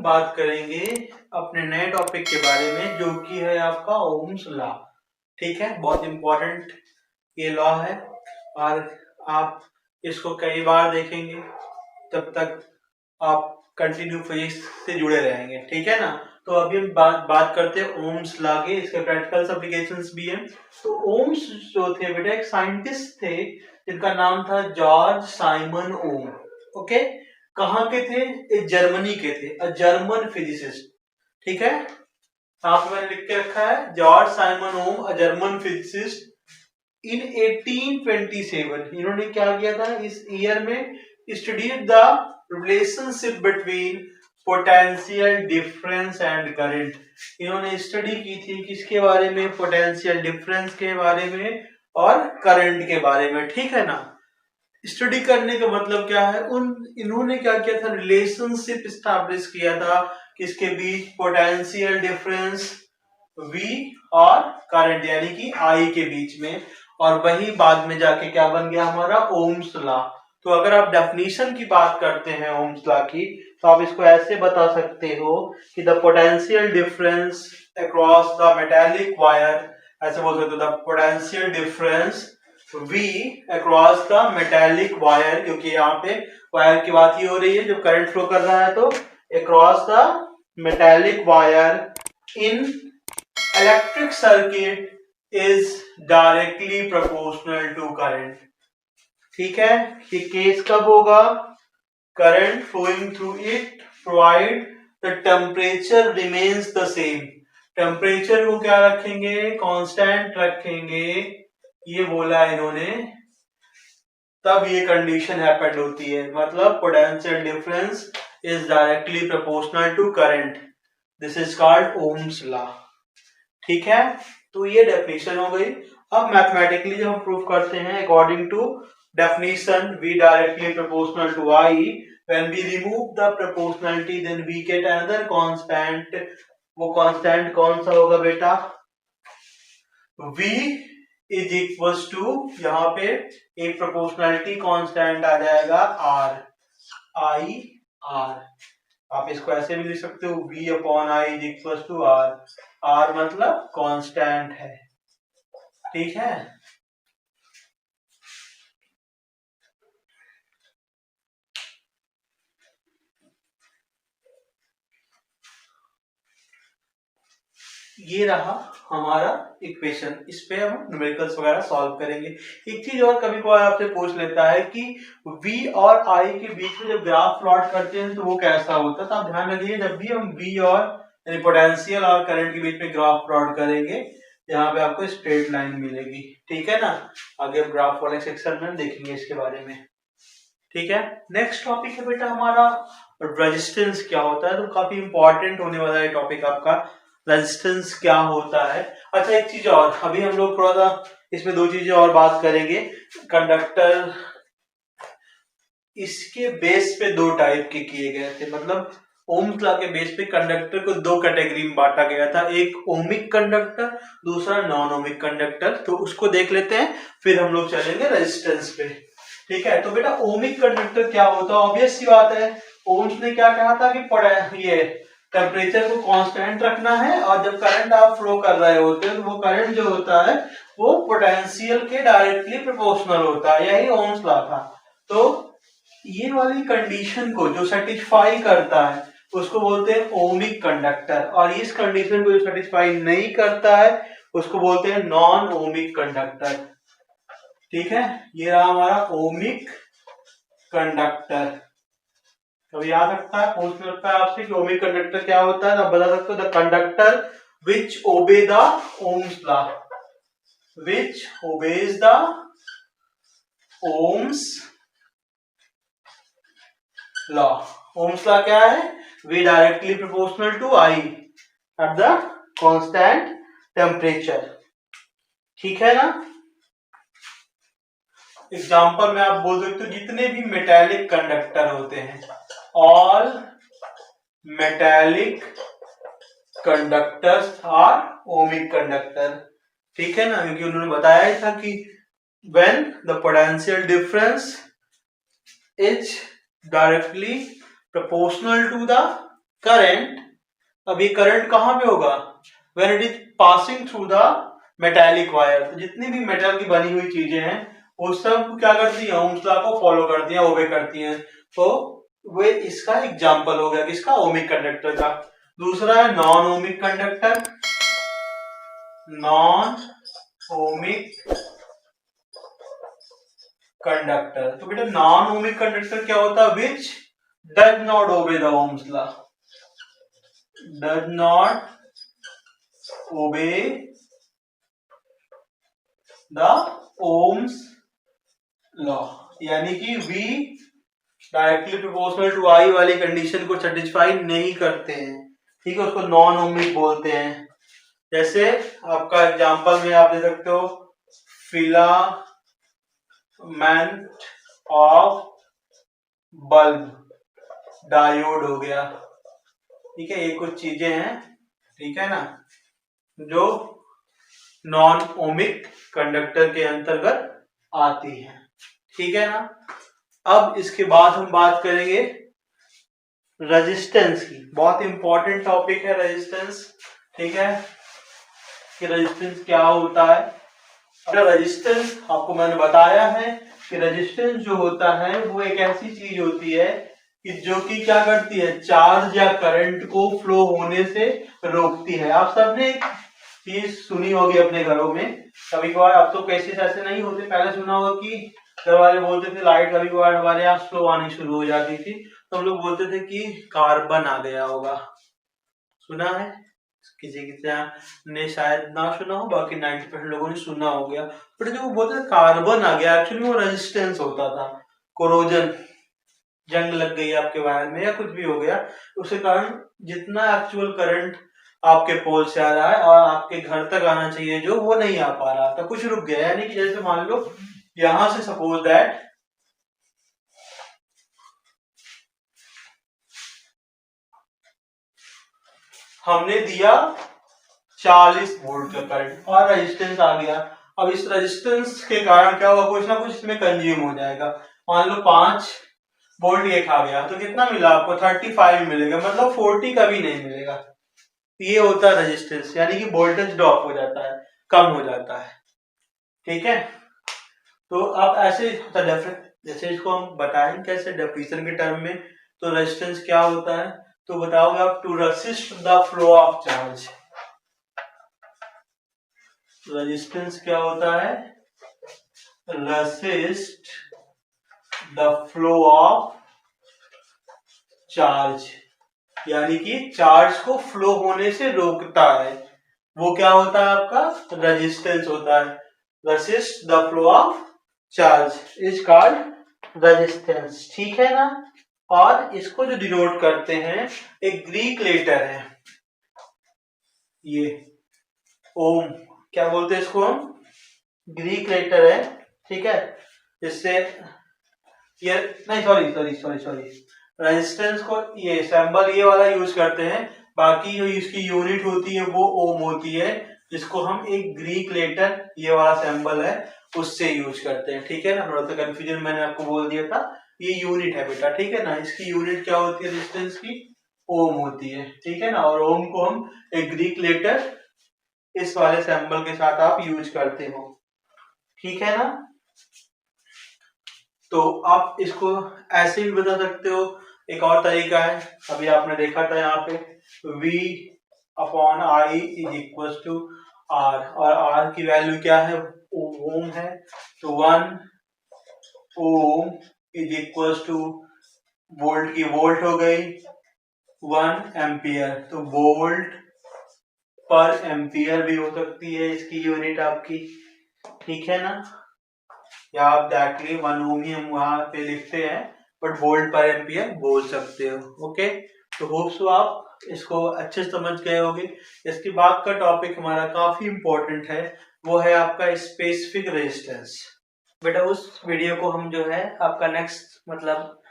बात करेंगे अपने नए टॉपिक के बारे में जो कि है आपका ओम्स लॉ। ठीक है, बहुत इंपॉर्टेंट ये लॉ है और आप इसको कई बार देखेंगे तब तक आप कंटिन्यू फिजिक्स से जुड़े रहेंगे। ठीक है ना। तो अभी हम बात करते हैं ओम्स लॉ के, इसके प्रैक्टिकल्स एप्लीकेशंस भी हैं। तो ओम्स जो थे बेटा एक साइंटिस्ट थे जिनका नाम था जॉर्ज साइमन ओम। ओके, कहाँ के थे? जर्मनी के थे, अ जर्मन फिजिसिस्ट। ठीक है, आप मैंने लिख के रखा है George Simon Ohm, a German physicist. In 1827 इन्होंने क्या किया था? इस ईयर में studied the relationship between potential difference and current. इन्होंने स्टडी की थी किसके बारे में? पोटेंशियल डिफरेंस के बारे में और करंट के बारे में। ठीक है ना। स्टडी करने का मतलब क्या है? इन्होंने क्या किया था? रिलेशनशिप स्टैब्लिश किया था किसके बीच? पोटेंशियल डिफरेंस V और करंट यानी कि I के बीच में, और वही बाद में जाके क्या बन गया हमारा? Ohm's law. तो अगर आप डेफिनेशन की बात करते हैं ओम्स लॉ की, तो आप इसको ऐसे बता सकते हो कि the potential difference across the metallic wire, ऐसे बोल सकते हो the potential difference V across the metallic wire, क्योंकि यहाँ पे वायर की बात ही हो रही है जब करंट फ्लो कर रहा है। तो across the metallic wire in electric circuit is directly proportional to current. ठीक है, ये केस कब होगा? Current flowing through it provide the temperature remains the same. Temperature को क्या रखेंगे? कांस्टेंट रखेंगे, ये बोला इन्होंने, तब ये कंडीशन हैपेंड होती है। मतलब potential difference is directly proportional to current. This is called Ohm's law. ठीक है, तो ये डेफिनेशन हो गई। अब मैथमेटिकली जब हम प्रूफ करते हैं according to definition V directly proportional to I, when we remove the proportionality then we get another constant. वो कांस्टेंट कौन सा होगा बेटा? V इज इक्वल्स टू, यहाँ पे एक प्रोपोर्शनलिटी कांस्टेंट आ जाएगा R, आप इसको ऐसे भी लिख सकते हो V upon I is equals to R मतलब कांस्टेंट है। ठीक है, ये रहा हमारा इक्वेशन। इस पे हम न्यूमेरिकल्स वगैरह सॉल्व करेंगे। एक चीज और कभी कभार आपसे पूछ लेता है कि V और I के बीच में जब ग्राफ प्लॉट करते हैं तो वो कैसा होता है। तो आप ध्यान रखिए, जब भी हम V और पोटेंशियल और करंट के बीच में ग्राफ प्लॉट करेंगे, यहाँ पे आपको स्ट्रेट लाइन मिलेगी। ठीक है ना। आगे हम ग्राफ वाले सेक्शन में देखेंगे इसके बारे में। ठीक है, नेक्स्ट टॉपिक है बेटा हमारा रेजिस्टेंस क्या होता है। तो काफी इंपॉर्टेंट होने वाला है टॉपिक आपका, रेजिस्टेंस क्या होता है। अच्छा, एक चीज और, अभी हम लोग थोड़ा सा इसमें दो चीजें और बात करेंगे। कंडक्टर, इसके बेस पे दो टाइप के किए गए थे। मतलब ओम्स लॉ के बेस पे कंडक्टर को दो कैटेगरी में बांटा गया था, एक ओमिक कंडक्टर, दूसरा नॉन ओमिक कंडक्टर। तो उसको देख लेते हैं, फिर हम लोग चलेंगे रेजिस्टेंस पे। ठीक है, तो बेटा ओमिक कंडक्टर क्या होता है? ऑब्वियस सी बात है, ओम्स ने क्या कहा था कि ये टेम्परेचर को कांस्टेंट रखना है, और जब करंट आप फ्लो कर रहे होते हैं तो वो करंट जो होता है वो पोटेंशियल के डायरेक्टली प्रोपोर्शनल होता है। यही ओम्स लॉ था। तो ये वाली कंडीशन को जो सेटिस्फाई करता है उसको बोलते हैं ओमिक कंडक्टर, और इस कंडीशन को जो सेटिस्फाई नहीं करता है उसको बोलते हैं नॉन ओमिक कंडक्टर। ठीक है, ये रहा हमारा ओमिक कंडक्टर। कभी आ सकता है, पूछ सकता है आपसे कि ओमिक कंडक्टर क्या होता है। आप बता सकते हो the conductor which obey the Ohm's law, which obeys the Ohm's law. Ohm's law क्या है? V directly proportional to I at the constant temperature. ठीक है ना। एग्जांपल में आप बोल सकते हो जितने भी मेटालिक कंडक्टर होते हैं, all metallic conductors are ohmic conductor. ठीक है ना, क्योंकि उन्होंने बताया ही था कि when the potential difference is directly proportional to the current, अब ये करंट कहां पे होगा, when it is passing through the metallic wire. तो जितनी भी मेटल की बनी हुई चीजें हैं वो सब क्या करती है, ओम्स लॉ को फॉलो करती है, ओबे करती हैं। तो वे इसका एग्जांपल हो गया किसका, ओमिक कंडक्टर का। दूसरा है non ohmic conductor, non ohmic conductor. तो बेटा नॉन ओमिक कंडक्टर क्या होता है, which does not obey the Ohm's law, does not obey the Ohm's law, यानी कि V directly proportional to I वाली कंडीशन को सेटिस्फाई नहीं करते हैं, ठीक है, उसको नॉन ओमिक बोलते हैं। जैसे आपका एग्जांपल में आप दे सकते हो, फिलामेंट ऑफ बल्ब, डायोड हो गया, ठीक है, ये कुछ चीजें हैं, ठीक है ना, जो नॉन ओमिक कंडक्टर के अंतर्गत आती है, ठीक है ना। अब इसके बाद हम बात करेंगे रेजिस्टेंस की, बहुत इंपॉर्टेंट टॉपिक है रेजिस्टेंस, ठीक है, कि रेजिस्टेंस क्या होता है। रेजिस्टेंस आपको मैंने बताया है कि रेजिस्टेंस जो होता है वो एक ऐसी चीज होती है कि जो कि क्या करती है, चार्ज या करंट को फ्लो होने से रोकती है। आप सबने एक चीज सुनी होगी अपने घरों में, कभी कभार, अब तो केसेस ऐसे नहीं होते, पहले सुना होगा कि घर वाले बोलते थे लाइट कभी कभार हमारे यहाँ स्लो आनी शुरू हो जाती थी, तो हम लोग बोलते थे कि कार्बन आ गया होगा। सुना है, किसी ने शायद ना सुना हो, बाकी 90% लोगों ने सुना हो गया। बट जो वो बोलते थे कार्बन आ गया, एक्चुअली वो रेजिस्टेंस होता था, कोरोजन, जंग लग गई आपके वायर में या कुछ भी हो गया, उसके कारण जितना एक्चुअल करंट आपके पोल से आ रहा है और आपके घर तक आना चाहिए जो, वो नहीं आ पा रहा था, कुछ रुक गया। यानी कि जैसे मान लो यहां से सपोज दैट हमने दिया 40 वोल्ट का करंट और रेजिस्टेंस आ गया। अब इस रेजिस्टेंस के कारण क्या होगा, कुछ ना कुछ इसमें कंज्यूम हो जाएगा। मान लो 5 वोल्ट ये खा गया तो कितना मिला आपको, 35 मिलेगा, मतलब 40 का भी नहीं मिलेगा। ये होता है रेजिस्टेंस, यानी कि वोल्टेज ड्रॉप हो जाता है, कम हो जाता है, ठीक है। तो अब ऐसे जैसे इसको हम बताएं कैसे डेफिनेशन के टर्म में, तो रेजिस्टेंस क्या होता है, तो बताओगे आप, to resist the flow of charge. Resistance क्या होता है, resist the flow of charge, यानी कि चार्ज को फ्लो होने से रोकता है, वो क्या होता है आपका, रेजिस्टेंस होता है। Resist the flow of charge is called resistance, ठीक है ना। और इसको जो डिनोट करते हैं एक ग्रीक लेटर है, ये ओम, क्या बोलते हैं इसको हम, ग्रीक लेटर है, ठीक है। इससे ये नहीं, सॉरी रेजिस्टेंस को ये सिंबल ये वाला यूज करते हैं, बाकी जो इसकी यूनिट होती है वो ओम होती है, जिसको हम एक ग्रीक लेटर ये वाला सिंबल है उससे यूज करते हैं, ठीक है ना। थोड़ा सा कंफ्यूजन मैंने आपको बोल दिया था, ये यूनिट है बेटा, ठीक है ना, इसकी यूनिट क्या होती है रेजिस्टेंस की, ओम होती है, ठीक है ना। और ओम को हम एक ग्रीक लेटर इस वाले सिंबल के साथ आप यूज करते हो, ठीक है ना। तो आप इसको ऐसे भी बता सकते हो, एक और तरीका है, अभी आपने देखा था यहाँ पे V upon I is equal to R, और R की वैल्यू क्या है, ओम है, तो 1 ohm is equal to volt की वोल्ट हो गई 1 एम्पियर, तो वोल्ट पर एम्पियर भी हो सकती है इसकी यूनिट आपकी, ठीक है ना। या आप डायरेक्टली 1 ओम ही हम वहां पे लिखते हैं, बट वोल्ट पर एम्पियर बोल सकते हो, ओके। तो होप सो आप इसको अच्छे से समझ गए होंगे। इसके बाद का टॉपिक हमारा काफी इंपॉर्टेंट है, वो है आपका स्पेसिफिक रेजिस्टेंस। बेटा उस वीडियो को हम जो है आपका नेक्स्ट, मतलब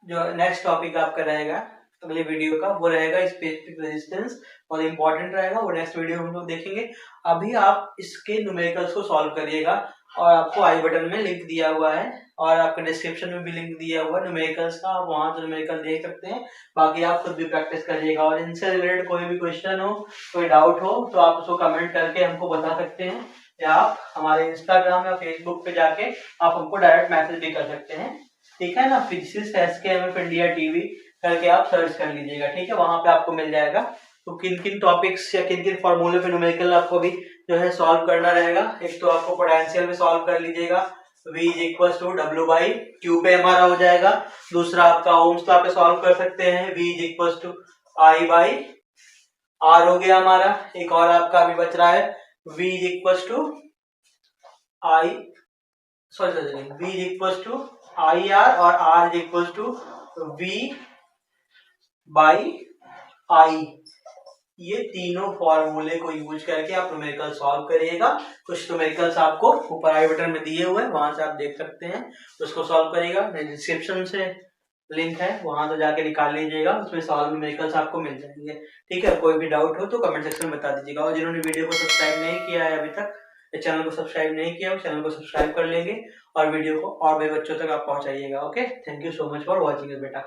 जो नेक्स्ट टॉपिक आपका रहेगा अगले वीडियो का, वो रहेगा स्पेसिफिक रेजिस्टेंस, और इम्पोर्टेंट रहेगा, वो नेक्स्ट वीडियो हम लोग देखेंगे। अभी आप इसके न्यूमेरिकल्स को सॉल्व करिएगा। और आपको आई बटन में लिंक दिया हुआ है और आपके डिस्क्रिप्शन में भी लिंक दिया हुआ है न्यूमेरिकल्स का, आप वहां से न्यूमेरिकल देख सकते हैं। बाकी आप खुद भी प्रैक्टिस करिएगा और इनसे रिलेटेड कोई भी क्वेश्चन हो, कोई डाउट हो तो आप उसको कमेंट करके हमको बता सकते हैं, या आप हमारे इंस्टाग्राम या फेसबुक पे जाके आप हमको डायरेक्ट मैसेज भी कर सकते हैं। ठीक है ना, फिजिसिस्ट एसकेएमएफ इंडिया टीवी करके आप सर्च कर लीजिएगा। ठीक है, वहां पे आपको मिल जाएगा। तो किन किन टॉपिक्स या किन किन फॉर्मूले पे न्यूमेरिकल आपको भी जो है सॉल्व करना रहेगा, एक तो आपको पोटेंशियल में सॉल्व कर लीजिएगा, V equal to W by Q पे हमारा हो जाएगा। दूसरा आपका ओम्स लॉ पे सॉल्व कर सकते हैं, V equal to I by R हो गया हमारा। एक और आपका अभी बच रहा है, V equal to I V equal to I R और R equal to V by I. ये तीनों फॉर्मूले को यूज करके आप न्यूमेरिकल सॉल्व करिएगा। कुछ न्यूमेरिकल्स आपको ऊपर आई बटन में दिए हुए हैं, वहां से आप देख सकते हैं, उसको सॉल्व करिएगा। डिस्क्रिप्शन से लिंक है, वहां से जाके निकाल लीजिएगा, उसमें सॉल्व न्यूमेरिकल्स आपको मिल जाएंगे। ठीक है, कोई भी डाउट हो तो कमेंट सेक्शन में बता दीजिएगा। और जिन्होंने वीडियो को सब्सक्राइब नहीं किया है अभी तक, चैनल को सब्सक्राइब नहीं किया, चैनल को सब्सक्राइब कर लेंगे और वीडियो को और भी बच्चों तक आप पहुंचाइएगा। Okay, thank you so much for watching it बेटा।